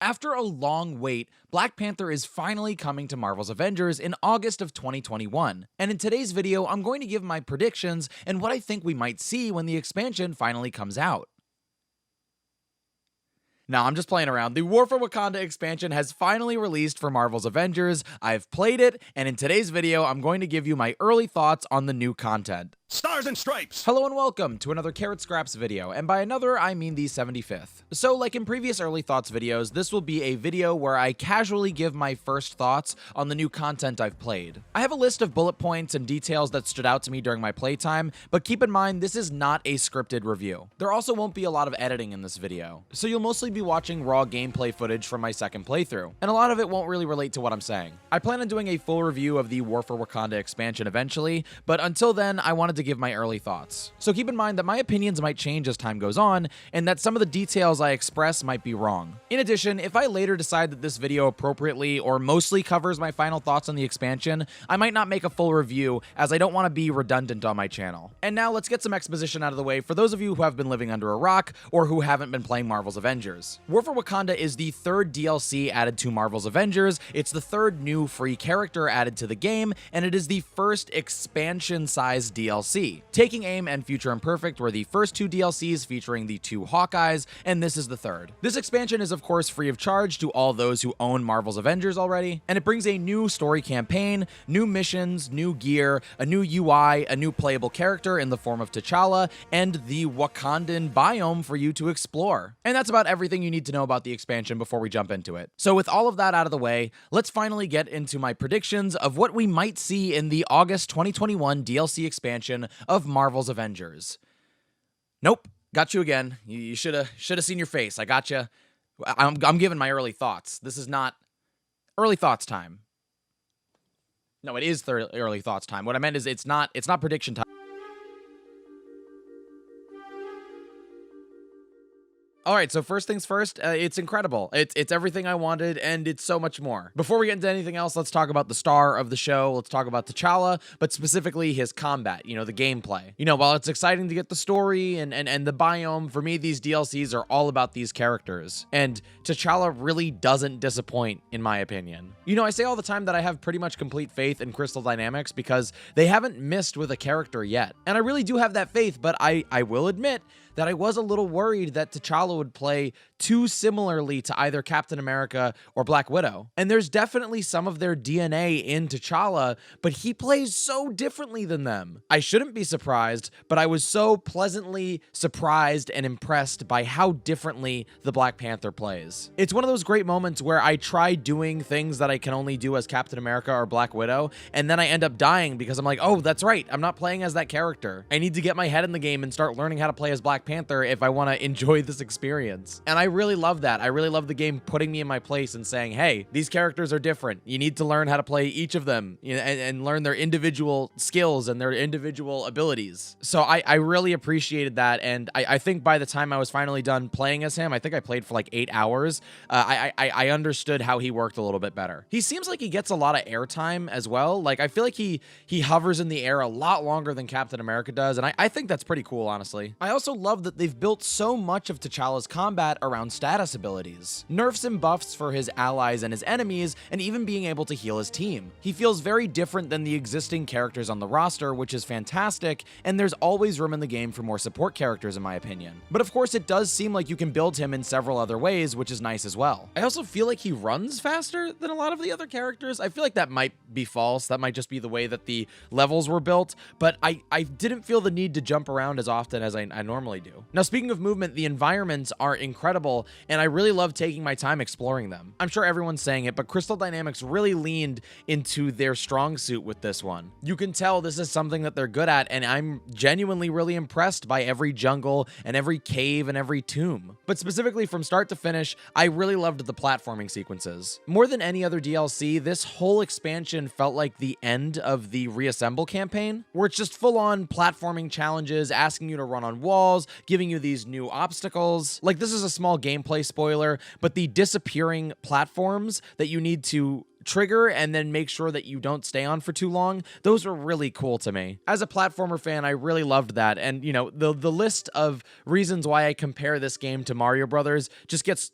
After a long wait, Black Panther is finally coming to Marvel's Avengers in August of 2021, and in today's video, I'm going to give my predictions and what I think we might see when the expansion finally comes out. Now, I'm just playing around. The War for Wakanda expansion has finally released for Marvel's Avengers. I've played it, and in today's video, I'm going to give you my early thoughts on the new content. Stars and Stripes! Hello and welcome to another Carrot Scraps video, and by another, I mean the 75th. So, like in previous early thoughts videos, this will be a video where I casually give my first thoughts on the new content I've played. I have a list of bullet points and details that stood out to me during my playtime, but keep in mind, this is not a scripted review. There also won't be a lot of editing in this video, so you'll mostly be watching raw gameplay footage from my second playthrough, and a lot of it won't really relate to what I'm saying. I plan on doing a full review of the War for Wakanda expansion eventually, but until then, I wanted to give my early thoughts. So keep in mind that my opinions might change as time goes on, and that some of the details I express might be wrong. In addition, if I later decide that this video appropriately or mostly covers my final thoughts on the expansion, I might not make a full review, as I don't want to be redundant on my channel. And now let's get some exposition out of the way for those of you who have been living under a rock or who haven't been playing Marvel's Avengers. War for Wakanda is the third DLC added to Marvel's Avengers, it's the third new free character added to the game, and it is the first expansion-sized DLC. Taking Aim and Future Imperfect were the first two DLCs featuring the two Hawkeyes, and this is the third. This expansion is of course free of charge to all those who own Marvel's Avengers already, and it brings a new story campaign, new missions, new gear, a new UI, a new playable character in the form of T'Challa, and the Wakandan biome for you to explore. And that's about everything you need to know about the expansion before we jump into it. So with all of that out of the way, let's finally get into my predictions of what we might see in the August 2021 DLC expansion of Marvel's Avengers. Nope, got you again. You should have seen your face. I got you. I'm giving my early thoughts. This is not early thoughts time. No, it is early thoughts time. What I meant is it's not prediction time. All right, so first things first, it's incredible. It's everything I wanted, and it's so much more. Before we get into anything else, let's talk about the star of the show. Let's talk about T'Challa, but specifically his combat, the gameplay. While it's exciting to get the story and the biome, for me, these DLCs are all about these characters. And T'Challa really doesn't disappoint, in my opinion. I say all the time that I have pretty much complete faith in Crystal Dynamics because they haven't missed with a character yet. And I really do have that faith, but I will admit that I was a little worried that T'Challa would play too similarly to either Captain America or Black Widow. And there's definitely some of their DNA in T'Challa, but he plays so differently than them. I shouldn't be surprised, but I was so pleasantly surprised and impressed by how differently the Black Panther plays. It's one of those great moments where I try doing things that I can only do as Captain America or Black Widow, and then I end up dying because I'm like, oh, that's right, I'm not playing as that character. I need to get my head in the game and start learning how to play as Black Panther if I want to enjoy this experience. And I really love that. I really love the game putting me in my place and saying, hey, these characters are different. You need to learn how to play each of them and learn their individual skills and their individual abilities. So I really appreciated that. And I think by the time I was finally done playing as him, I think I played for like 8 hours. I understood how he worked a little bit better. He seems like he gets a lot of airtime as well. Like I feel like he hovers in the air a lot longer than Captain America does. And I think that's pretty cool, honestly. I also love that they've built so much of T'Challa's combat around status abilities. Nerfs and buffs for his allies and his enemies, and even being able to heal his team. He feels very different than the existing characters on the roster, which is fantastic, and there's always room in the game for more support characters in my opinion. But of course it does seem like you can build him in several other ways, which is nice as well. I also feel like he runs faster than a lot of the other characters. I feel like that might be false. That might just be the way that the levels were built, but I didn't feel the need to jump around as often as I normally do. Now, speaking of movement, the environments are incredible, and I really love taking my time exploring them. I'm sure everyone's saying it, but Crystal Dynamics really leaned into their strong suit with this one. You can tell this is something that they're good at, and I'm genuinely really impressed by every jungle and every cave and every tomb. But specifically from start to finish, I really loved the platforming sequences. More than any other DLC, this whole expansion felt like the end of the Reassemble campaign, where it's just full-on platforming challenges, asking you to run on walls, giving you these new obstacles. Like, this is a small gameplay spoiler, but the disappearing platforms that you need to trigger and then make sure that you don't stay on for too long, those were really cool to me. As a platformer fan, I really loved that, and the list of reasons why I compare this game to Mario Brothers just gets,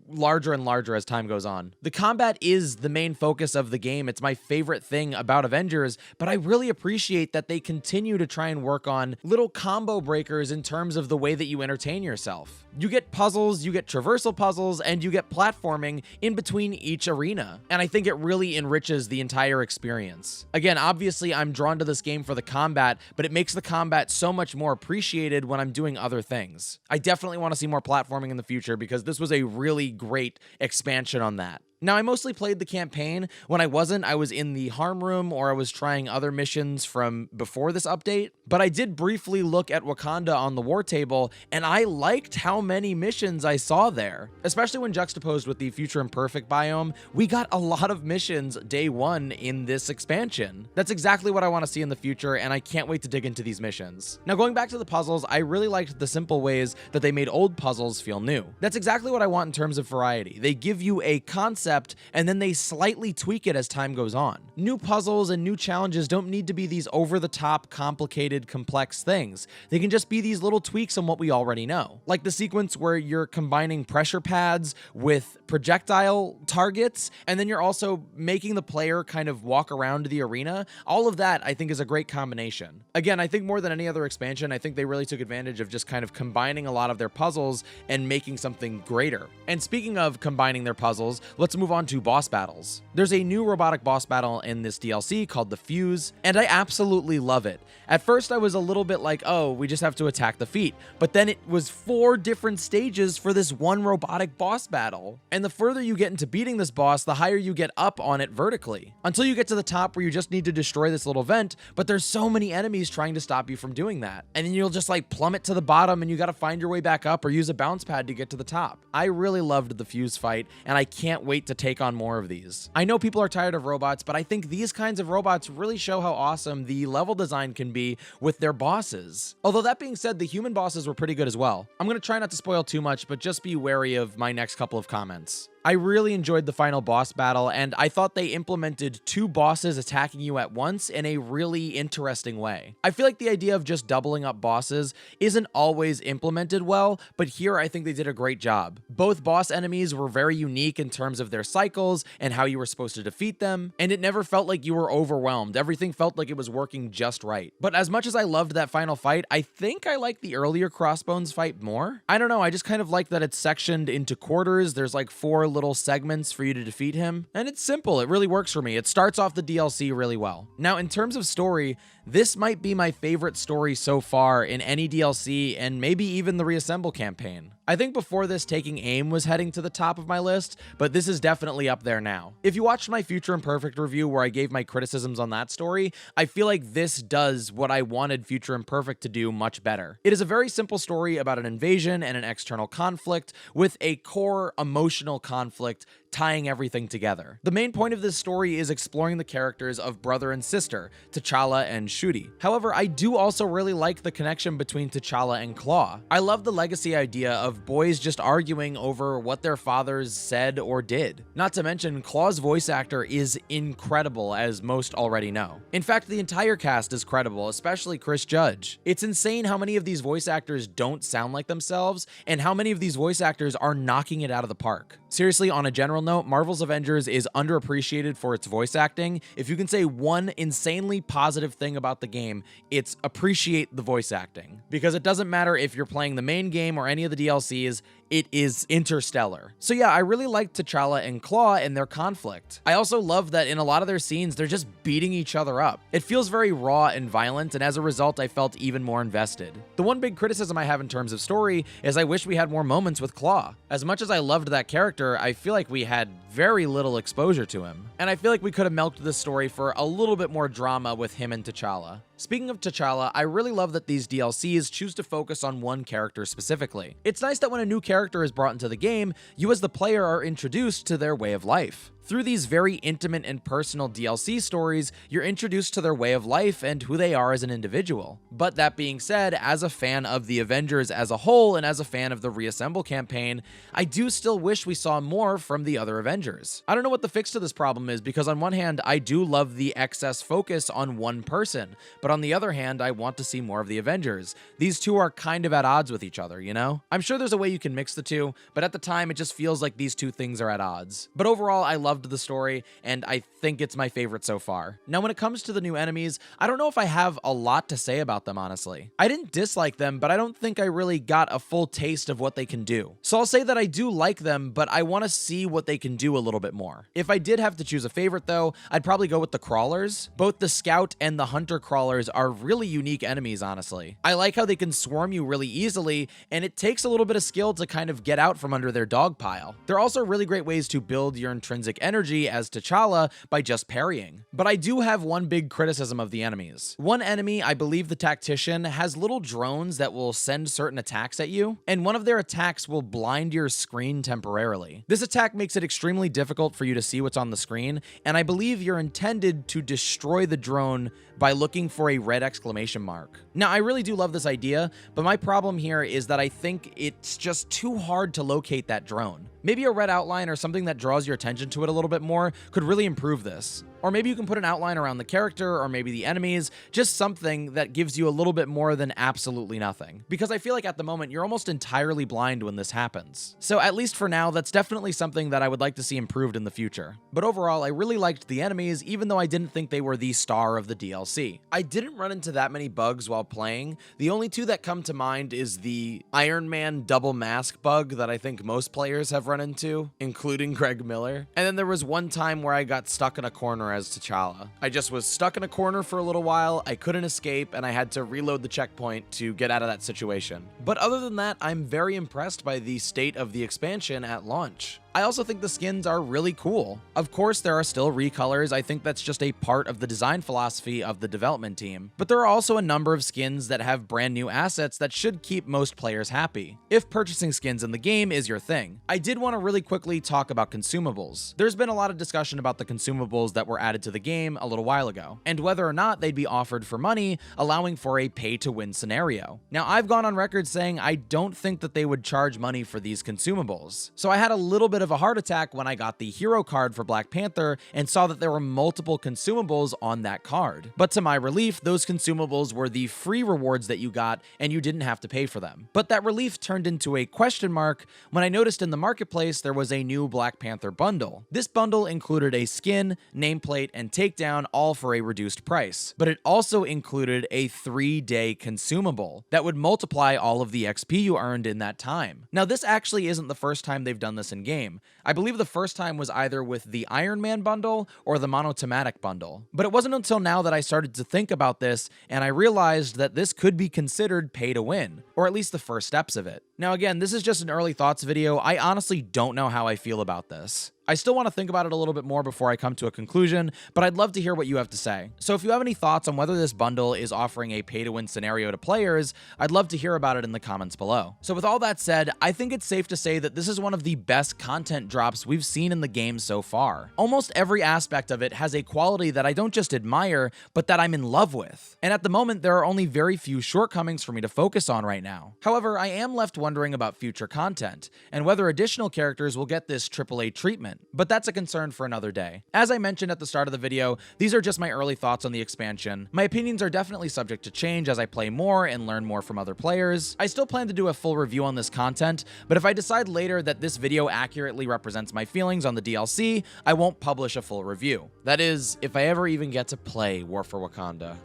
larger and larger as time goes on. The combat is the main focus of the game. It's my favorite thing about Avengers, but I really appreciate that they continue to try and work on little combo breakers in terms of the way that you entertain yourself. You get puzzles, you get traversal puzzles, and you get platforming in between each arena, and I think it really enriches the entire experience. Again, obviously I'm drawn to this game for the combat, but it makes the combat so much more appreciated when I'm doing other things. I definitely want to see more platforming in the future because this was a really great expansion on that. Now, I mostly played the campaign. When I wasn't, I was in the harm room or I was trying other missions from before this update, but I did briefly look at Wakanda on the war table, and I liked how many missions I saw there. Especially when juxtaposed with the Future Imperfect biome, we got a lot of missions day one in this expansion. That's exactly what I want to see in the future, and I can't wait to dig into these missions. Now, going back to the puzzles, I really liked the simple ways that they made old puzzles feel new. That's exactly what I want in terms of variety. They give you a concept and then they slightly tweak it as time goes on. New puzzles and new challenges don't need to be these over-the-top, complicated, complex things. They can just be these little tweaks on what we already know. Like the sequence where you're combining pressure pads with projectile targets, and then you're also making the player kind of walk around the arena. All of that, I think, is a great combination. Again, I think more than any other expansion, I think they really took advantage of just kind of combining a lot of their puzzles and making something greater. And speaking of combining their puzzles, let's move on to boss battles. There's a new robotic boss battle in this DLC called the Fuse, and I absolutely love it. At first I was a little bit like, oh, we just have to attack the feet, but then it was 4 different stages for this one robotic boss battle. And the further you get into beating this boss, the higher you get up on it vertically, until you get to the top where you just need to destroy this little vent, but there's so many enemies trying to stop you from doing that. And then you'll just like plummet to the bottom and you gotta find your way back up or use a bounce pad to get to the top. I really loved the Fuse fight, and I can't wait to take on more of these. I know people are tired of robots, but I think these kinds of robots really show how awesome the level design can be with their bosses. Although that being said, the human bosses were pretty good as well. I'm gonna try not to spoil too much, but just be wary of my next couple of comments. I really enjoyed the final boss battle, and I thought they implemented 2 bosses attacking you at once in a really interesting way. I feel like the idea of just doubling up bosses isn't always implemented well, but here I think they did a great job. Both boss enemies were very unique in terms of their cycles and how you were supposed to defeat them, and it never felt like you were overwhelmed. Everything felt like it was working just right. But as much as I loved that final fight, I think I like the earlier Crossbones fight more. I don't know, I just kind of like that it's sectioned into quarters. There's like 4 little segments for you to defeat him, and it's simple. It really works for me. It starts off the DLC really well. Now, in terms of story, this might be my favorite story so far in any DLC, and maybe even the Reassemble campaign. I think before this, Taking Aim was heading to the top of my list, but this is definitely up there now. If you watched my Future Imperfect review where I gave my criticisms on that story, I feel like this does what I wanted Future Imperfect to do much better. It is a very simple story about an invasion and an external conflict with a core emotional conflict tying everything together. The main point of this story is exploring the characters of brother and sister, T'Challa and Shuri. However, I do also really like the connection between T'Challa and Claw. I love the legacy idea of boys just arguing over what their fathers said or did. Not to mention, Claw's voice actor is incredible, as most already know. In fact, the entire cast is credible, especially Chris Judge. It's insane how many of these voice actors don't sound like themselves, and how many of these voice actors are knocking it out of the park. Seriously, on a general note, Marvel's Avengers is underappreciated for its voice acting. If you can say one insanely positive thing about the game, it's appreciate the voice acting. Because it doesn't matter if you're playing the main game or any of the DLCs, it is interstellar. So yeah, I really like T'Challa and Claw and their conflict. I also love that in a lot of their scenes, they're just beating each other up. It feels very raw and violent, and as a result, I felt even more invested. The one big criticism I have in terms of story is I wish we had more moments with Claw. As much as I loved that character, I feel like we had very little exposure to him. And I feel like we could have milked this story for a little bit more drama with him and T'Challa. Speaking of T'Challa, I really love that these DLCs choose to focus on one character specifically. It's nice that when a new character is brought into the game, you as the player are introduced to their way of life. Through these very intimate and personal DLC stories, you're introduced to their way of life and who they are as an individual. But that being said, as a fan of the Avengers as a whole and as a fan of the Reassemble campaign, I do still wish we saw more from the other Avengers. I don't know what the fix to this problem is, because on one hand, I do love the excess focus on one person, but on the other hand, I want to see more of the Avengers. These two are kind of at odds with each other, you know? I'm sure there's a way you can mix the two, but at the time, it just feels like these two things are at odds. But overall, I loved the story, and I think it's my favorite so far. Now, when it comes to the new enemies, I don't know if I have a lot to say about them, honestly. I didn't dislike them, but I don't think I really got a full taste of what they can do. So I'll say that I do like them, but I want to see what they can do a little bit more. If I did have to choose a favorite though, I'd probably go with the crawlers. Both the scout and the hunter crawlers are really unique enemies, honestly. I like how they can swarm you really easily, and it takes a little bit of skill to kind of get out from under their dog pile. They're also really great ways to build your intrinsic energy as TChalla by just parrying. But I do have one big criticism of the enemies. One enemy, I believe the tactician, has little drones that will send certain attacks at you, and one of their attacks will blind your screen temporarily. This attack makes it extremely difficult for you to see what's on the screen, and I believe you're intended to destroy the drone by looking for a red exclamation mark. Now, I really do love this idea, but my problem here is that I think it's just too hard to locate that drone. Maybe a red outline or something that draws your attention to it a little bit more could really improve this. Or maybe you can put an outline around the character or maybe the enemies, just something that gives you a little bit more than absolutely nothing. Because I feel like at the moment, you're almost entirely blind when this happens. So at least for now, that's definitely something that I would like to see improved in the future. But overall, I really liked the enemies, even though I didn't think they were the star of the DLC. I didn't run into that many bugs while playing. The only two that come to mind is the Iron Man double mask bug that I think most players have run into, including Greg Miller. And then there was one time where I got stuck in a corner as TChalla. I just was stuck in a corner for a little while, I couldn't escape, and I had to reload the checkpoint to get out of that situation. But other than that, I'm very impressed by the state of the expansion at launch. I also think the skins are really cool. Of course, there are still recolors. I think that's just a part of the design philosophy of the development team. But there are also a number of skins that have brand new assets that should keep most players happy, if purchasing skins in the game is your thing. I did want to really quickly talk about consumables. There's been a lot of discussion about the consumables that were added to the game a little while ago, and whether or not they'd be offered for money, allowing for a pay-to-win scenario. Now, I've gone on record saying I don't think that they would charge money for these consumables. So I had a little bit of a heart attack when I got the hero card for Black Panther and saw that there were multiple consumables on that card. But to my relief, those consumables were the free rewards that you got and you didn't have to pay for them. But that relief turned into a question mark when I noticed in the marketplace there was a new Black Panther bundle. This bundle included a skin, nameplate, and takedown, all for a reduced price. But it also included a 3-day consumable that would multiply all of the XP you earned in that time. Now, this actually isn't the first time they've done this in game. I believe the first time was either with the Iron Man bundle or the monothematic bundle. But it wasn't until now that I started to think about this and I realized that this could be considered pay to win, or at least the first steps of it. Now again, this is just an early thoughts video. I honestly don't know how I feel about this. I still want to think about it a little bit more before I come to a conclusion, but I'd love to hear what you have to say. So if you have any thoughts on whether this bundle is offering a pay-to-win scenario to players, I'd love to hear about it in the comments below. So with all that said, I think it's safe to say that this is one of the best content drops we've seen in the game so far. Almost every aspect of it has a quality that I don't just admire, but that I'm in love with. And at the moment, there are only very few shortcomings for me to focus on right now. However, I am left wondering about future content, and whether additional characters will get this AAA treatment. But that's a concern for another day. As I mentioned at the start of the video, these are just my early thoughts on the expansion. My opinions are definitely subject to change as I play more and learn more from other players. I still plan to do a full review on this content, but if I decide later that this video accurately represents my feelings on the DLC, I won't publish a full review. That is, if I ever even get to play War for Wakanda.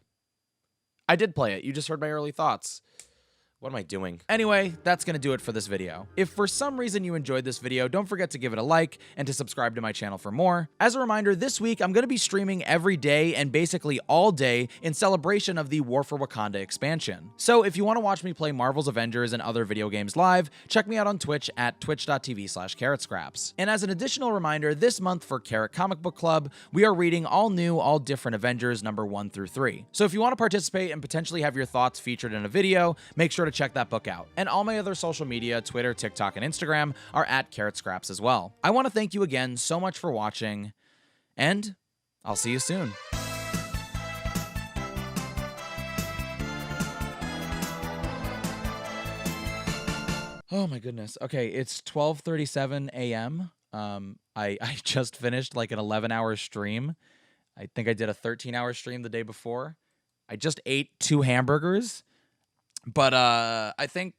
I did play it, you just heard my early thoughts. What am I doing? Anyway, that's gonna do it for this video. If for some reason you enjoyed this video, don't forget to give it a like and to subscribe to my channel for more. As a reminder, this week I'm gonna be streaming every day and basically all day in celebration of the War for Wakanda expansion. So if you want to watch me play Marvel's Avengers and other video games live, check me out on Twitch at twitch.tv/carrotscraps. And as an additional reminder, this month for Carrot Comic Book Club, we are reading all new, all different Avengers number 1 through 3. So if you want to participate and potentially have your thoughts featured in a video, make sure to check that book out. And all my other social media, Twitter, TikTok, and Instagram, are at carrotscraps as well. I want to thank you again so much for watching, and I'll see you soon. Oh my goodness. Okay, it's 12:37 a.m. I just finished like an 11-hour stream. I think I did a 13-hour stream the day before. I just ate 2 hamburgers, but I think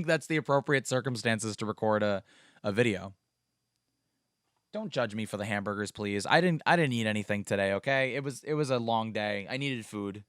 that's the appropriate circumstances to record a video. Don't judge me for the hamburgers, please. I didn't eat anything today, okay? It was a long day. I needed food.